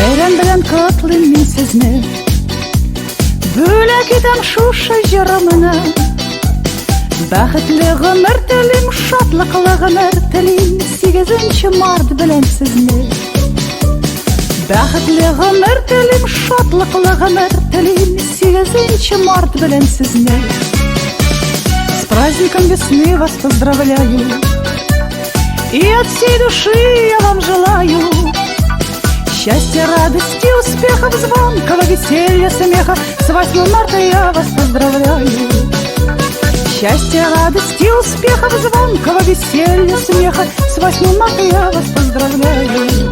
Бәйрәм белән котлыйм мин сезне, бүләк итәм шушы җырымны. Бәхетле гомер телим, шатлыклы гомер телим, 8 март белән сезне. Бәхетле гомер телим, шатлыклы гомер телим, 8 март белән сезне. С праздником весны вас поздравляю, и от всей души я вам желаю счастья, радости, успехов, звонкого веселья, смеха. С 8 марта я вас поздравляю. Счастья, радости, успехов, звонкого веселья, смеха. С 8 марта я вас поздравляю.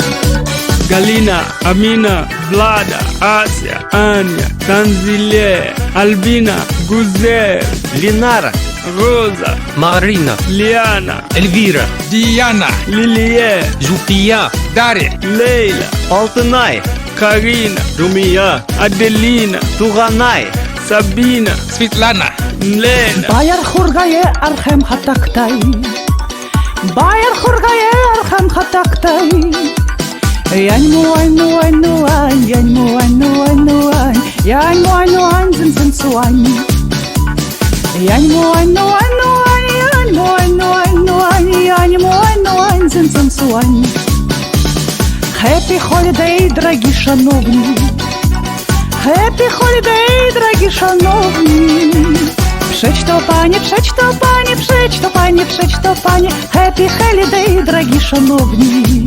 Галина, Амина, Влада, Ася, Аня, Танзиле, Альбина, Гузель, Линара, Роза, Марина, Лиана, Эльвира, Диана, Лилия, Зуфия, Дарья, Лейла, Алтынай, Карина, Румия, Аделина, Туганай, Сабина, Светлана, Лена. Баяр хургае архем хатактай, Баяр хургае архем хатактай. Янь муань, нуань, нуань, янь муань, нуань, нуань, янь муань, нуань, зин зин суань. Янь муань, нуань, нуань, янь муань, нуань, нуань, янь муань, нуань, зин зин суань. Happy holiday, дорогі шановні, Happy holiday, дорогі шановні. Przeczto panie, przeczto panie, przeczto panie, przeczto panie, Happy holiday, дорогі шановні.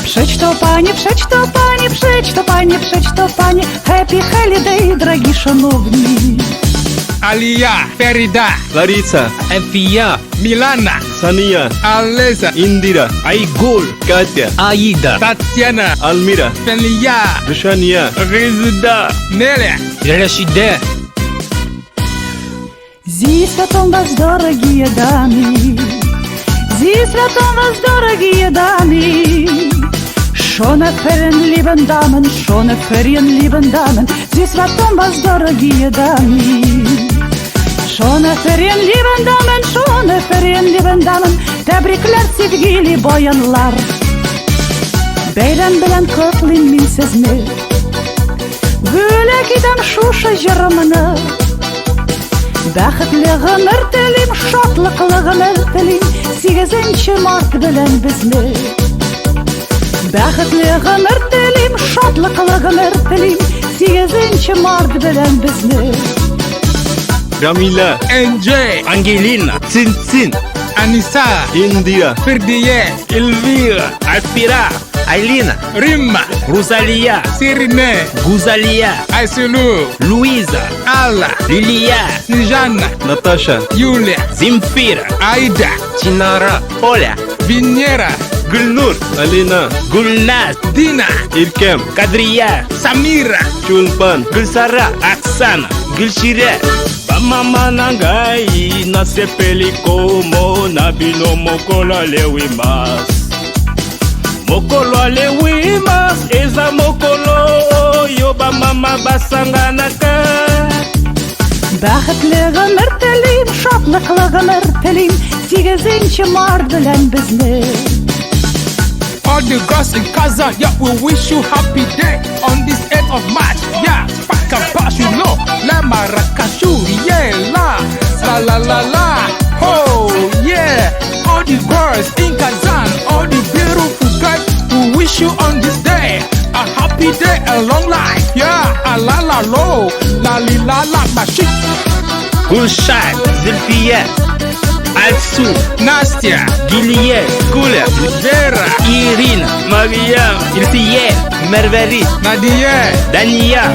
Przeczto panie, przeczto panie, przeczto panie, przeczto panie, Happy holiday, дорогі шановні. Alia, Ferida, Larissa, Enfia, Milana, Sania, Alesa, Indira, Aigul, Katya, Aida, Tatiana, Almira, Felia, Rishania, Резида, Неля, Рашиде. Зі святом вас, дорогі дамы, зі святом вас, дорогі дамы. Schöne Ferien, lieben Damen, schöne Ferien, lieben Damen, зі святом вас, дорогі дамы. Schöne Ferien, lieben Damen, schöne Ferien, lieben Damen, tebrikler sevgili bayanlar. Бәйрәм белән котлыйм мин сезне, бүләк итәм шушы җырымны. Бәхетле гомер телим, шатлыклы гомер телим, 8 март белән безне. Бәхетле гомер телим, шатлыклы гомер телим, 8 март белән безне. Ramila, NJ, Angelina, Цин, Anissa, Indira, Ferdiye, Эльвира, Aspira, Ailina, Rimma, Rosalia, Sirine, Guzalia, Aisulu, Luisa, Alla, Lilia, Snijana, Natasha, Yulia, Земфира, Aida, Чинара, Оля, Vinera, Gulnur, Alina, Гульназ, Dina, Irkem, Кадрия, Samira, Chulpan, Гульсара, Оксана, Гульшире. Bamama nangai nasepeli komo na bino mokolo alewimas. Mokolo alewimas eza mokolo oyo bamama basanganaka. Бәхетле гомер телим, шатлыклы гомер телим, 8 март белән безне. all the girls in Kazan, yeah, we wish you happy day on this 8th of March, yeah, Paka Bash, you know, La Maracashu, yeah, la, oh, yeah, all the girls in Kazan, all the beautiful guys, we wish you on this day a happy day, a long life, yeah, a la lo, la li la bashi, Гульшат, Зульфия, Альсу, Настя, Гилье, Гуля, Vera, Ирина, Мариям, Ильфие, Мервери, Nadia, Дания.